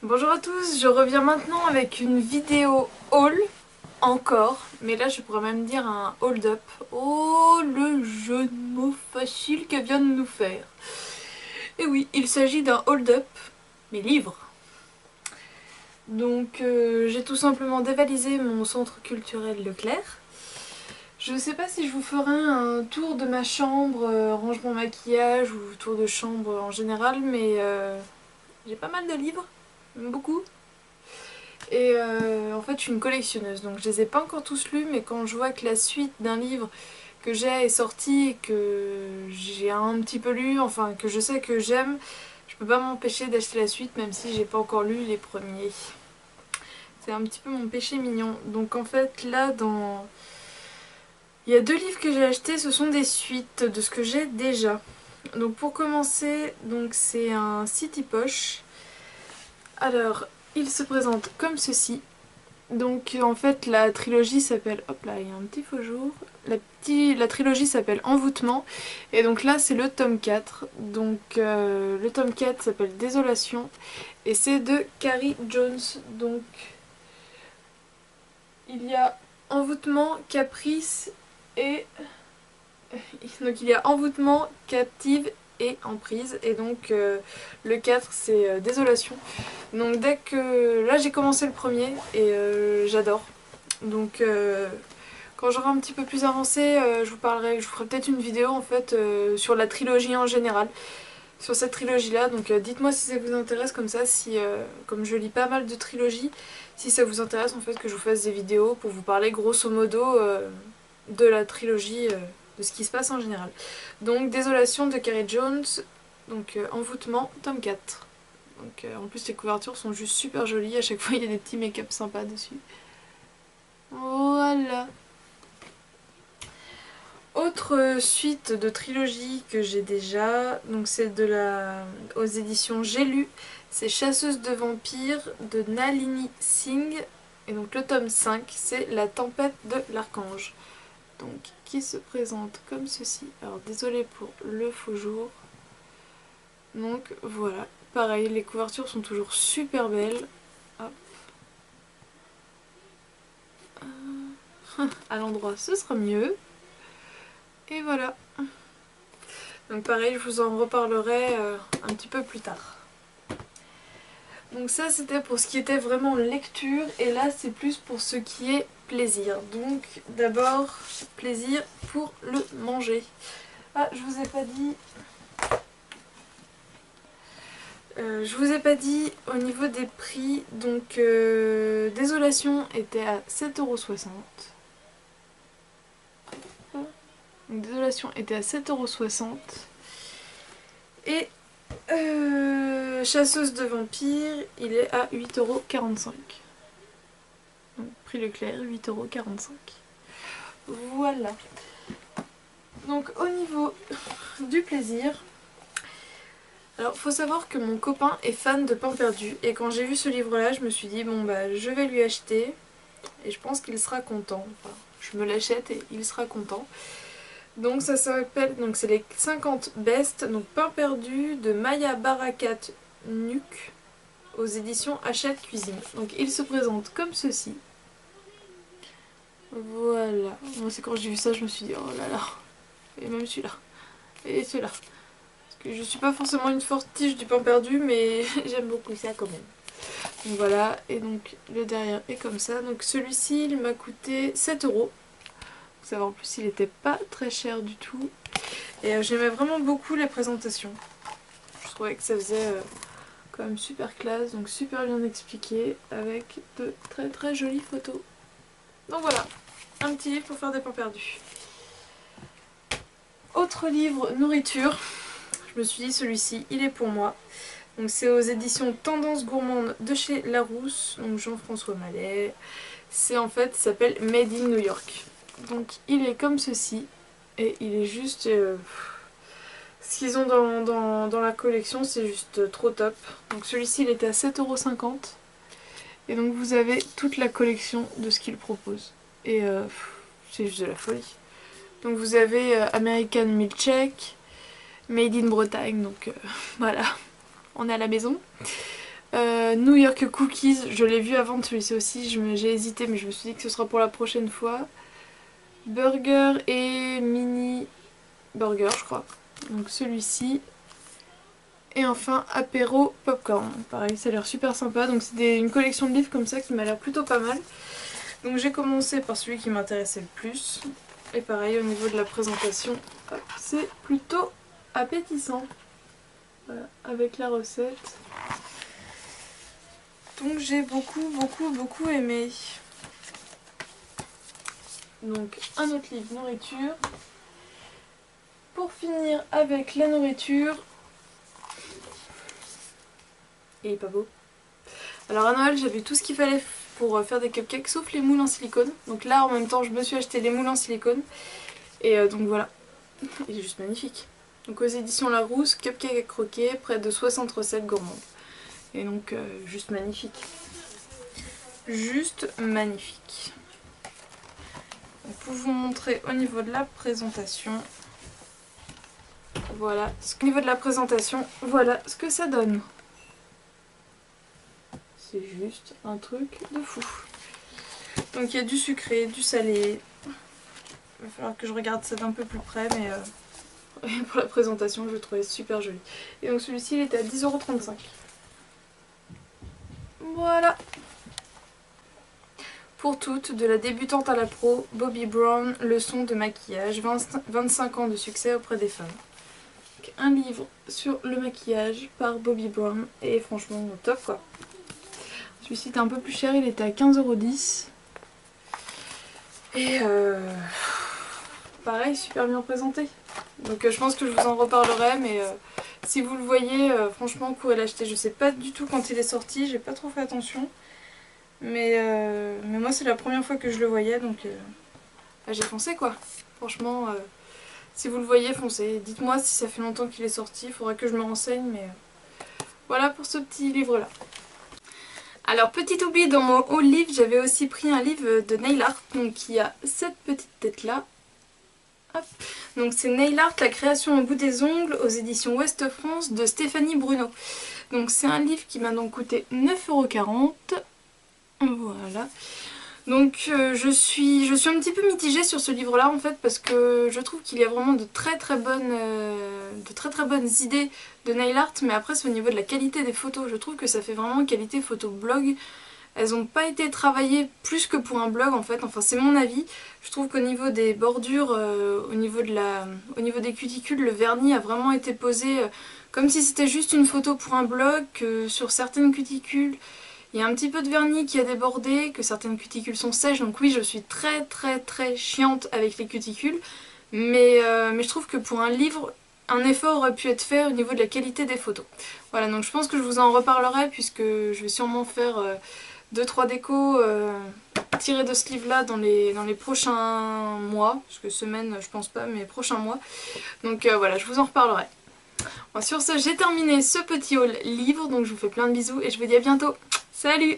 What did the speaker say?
Bonjour à tous, je reviens maintenant avec une vidéo haul, encore, mais là je pourrais même dire un hold-up. Oh, le jeu de mots facile qu'elle vient de nous faire. Et oui, il s'agit d'un hold-up, mes livres. Donc j'ai tout simplement dévalisé mon centre culturel Leclerc. Je ne sais pas si je vous ferai un tour de ma chambre, rangement maquillage ou tour de chambre en général, mais j'ai pas mal de livres, beaucoup. Et en fait je suis une collectionneuse, donc je les ai pas encore tous lus, mais quand je vois que la suite d'un livre que j'ai est sortie et que j'ai un petit peu lu, enfin que je sais que j'aime, je peux pas m'empêcher d'acheter la suite même si j'ai pas encore lu les premiers. C'est un petit peu mon péché mignon. Donc en fait là dans... Il y a deux livres que j'ai achetés, ce sont des suites de ce que j'ai déjà. Donc pour commencer, donc c'est un City Poche. Alors il se présente comme ceci. Donc en fait la trilogie s'appelle, hop là il y a un petit faux jour, la trilogie s'appelle Envoûtement et donc là c'est le tome 4, donc le tome 4 s'appelle Désolation et c'est de Carrie Jones, donc il y a Envoûtement, Caprice et... Donc il y a Envoûtement, Captive et Emprise et donc le 4 c'est Désolation. Donc dès que... Là j'ai commencé le premier et j'adore. Donc quand j'aurai un petit peu plus avancé, je vous ferai peut-être une vidéo en fait sur la trilogie en général, sur cette trilogie là. Donc dites-moi si ça vous intéresse comme ça, si comme je lis pas mal de trilogies, si ça vous intéresse en fait que je vous fasse des vidéos pour vous parler grosso modo de la trilogie, de ce qui se passe en général. Donc Désolation de Carrie Jones, donc Envoûtement, tome 4. Donc en plus les couvertures sont juste super jolies, à chaque fois il y a des petits make-up sympas dessus. Voilà. Autre suite de trilogie que j'ai déjà, donc c'est aux éditions J'ai lu, c'est Chasseuse de vampires de Nalini Singh, et donc le tome 5 c'est La tempête de l'archange, donc qui se présente comme ceci. Alors désolée pour le faux jour. Donc voilà, pareil, les couvertures sont toujours super belles. Hop. À l'endroit ce sera mieux. Et voilà. Donc pareil, je vous en reparlerai un petit peu plus tard. Donc ça c'était pour ce qui était vraiment lecture et là c'est plus pour ce qui est plaisir. Donc d'abord plaisir pour le manger. Ah, je vous ai pas dit... je vous ai pas dit au niveau des prix, donc Désolation était à 7,60 €. Donc Désolation était à 7,60 € et Chasseuse de vampires, il est à 8,45 €. Donc prix Leclerc, 8,45 €. Voilà. Donc au niveau du plaisir, alors faut savoir que mon copain est fan de Pain Perdu et quand j'ai vu ce livre là je me suis dit bon bah je vais lui acheter et je pense qu'il sera content. Enfin, je me l'achète et il sera content. Donc ça s'appelle, donc c'est les 50 best, donc Pain Perdu de Maya Barakat Nuke aux éditions Hachette Cuisine. Donc il se présente comme ceci. Voilà. Moi c'est quand j'ai vu ça je me suis dit oh là là. Et même celui-là. Et celui-là. Parce que je suis pas forcément une forte tige du Pain Perdu mais j'aime beaucoup ça quand même. Donc voilà. Et donc le derrière est comme ça. Donc celui-ci il m'a coûté 7 €. Ça va, en plus il était pas très cher du tout. Et j'aimais vraiment beaucoup les présentations. Je trouvais que ça faisait quand même super classe, donc super bien expliqué, avec de très très jolies photos. Donc voilà, un petit livre pour faire des pains perdus. Autre livre, nourriture. Je me suis dit celui-ci, il est pour moi. Donc c'est aux éditions Tendance Gourmande de chez Larousse, donc Jean-François Mallet. C'est en fait, il s'appelle Made in New York. Donc il est comme ceci, et il est juste... ce qu'ils ont dans la collection, c'est juste trop top. Donc celui-ci, il était à 7,50 €. Et donc vous avez toute la collection de ce qu'ils proposent. Et c'est juste de la folie. Donc vous avez American Milkshake, Made in Bretagne, donc voilà, on est à la maison. New York Cookies, je l'ai vu avant de celui-ci aussi, j'ai hésité mais je me suis dit que ce sera pour la prochaine fois. Burger et mini burger je crois, donc celui-ci. Et enfin apéro popcorn, pareil ça a l'air super sympa, donc c'est une collection de livres comme ça qui m'a l'air plutôt pas mal. Donc j'ai commencé par celui qui m'intéressait le plus, et pareil au niveau de la présentation, c'est plutôt appétissant, voilà, avec la recette. Donc j'ai beaucoup aimé. Donc un autre livre nourriture. Pour finir avec la nourriture. Il est pas beau. Alors à Noël j'avais tout ce qu'il fallait pour faire des cupcakes sauf les moules en silicone. Donc là en même temps je me suis acheté les moules en silicone. Et donc voilà. Il est juste magnifique. Donc aux éditions Larousse, cupcake à croquer, près de 60 recettes gourmandes. Et donc juste magnifique. Juste magnifique. Donc, pour vous montrer au niveau de la présentation. Voilà. Au niveau de la présentation, voilà ce que ça donne. C'est juste un truc de fou. Donc il y a du sucré, du salé. Il va falloir que je regarde ça d'un peu plus près, mais pour la présentation je le trouvais super joli. Et donc celui-ci il était à 10,35 €. Voilà. Pour toutes, de la débutante à la pro, Bobbi Brown, leçon de maquillage, 25 ans de succès auprès des femmes. Donc, un livre sur le maquillage par Bobbi Brown, et franchement top quoi. Celui-ci était un peu plus cher, il était à 15,10 €. Et pareil, super bien présenté. Donc je pense que je vous en reparlerai, mais si vous le voyez, franchement courez l'acheter. Je sais pas du tout quand il est sorti, j'ai pas trop fait attention. Mais moi c'est la première fois que je le voyais, donc j'ai foncé quoi. Franchement, si vous le voyez, foncez. Dites-moi si ça fait longtemps qu'il est sorti, il faudra que je me renseigne, mais voilà pour ce petit livre là. Alors petit oubli, dans mon haul livre, j'avais aussi pris un livre de nail art, donc qui a cette petite tête là. Hop. Donc c'est Nail Art, la création au bout des ongles, aux éditions Ouest France de Stéphanie Bruno. Donc c'est un livre qui m'a donc coûté 9,40 €. Voilà. Donc je suis un petit peu mitigée sur ce livre là en fait, parce que je trouve qu'il y a vraiment de très bonnes idées de nail art, mais après c'est au niveau de la qualité des photos. Je trouve que ça fait vraiment qualité photo blog. Elles n'ont pas été travaillées plus que pour un blog en fait, enfin c'est mon avis. Je trouve qu'au niveau des bordures, au niveau des cuticules, le vernis a vraiment été posé comme si c'était juste une photo pour un blog, que sur certaines cuticules il y a un petit peu de vernis qui a débordé, que certaines cuticules sont sèches. Donc oui, je suis très chiante avec les cuticules, mais je trouve que pour un livre, un effort aurait pu être fait au niveau de la qualité des photos. Voilà, donc je pense que je vous en reparlerai, puisque je vais sûrement faire 2-3 décos tirés de ce livre là dans les prochains mois, parce que semaine je pense pas, mais prochains mois. Donc voilà, je vous en reparlerai. Bon, sur ce, j'ai terminé ce petit haul livre, donc je vous fais plein de bisous et je vous dis à bientôt. Salut!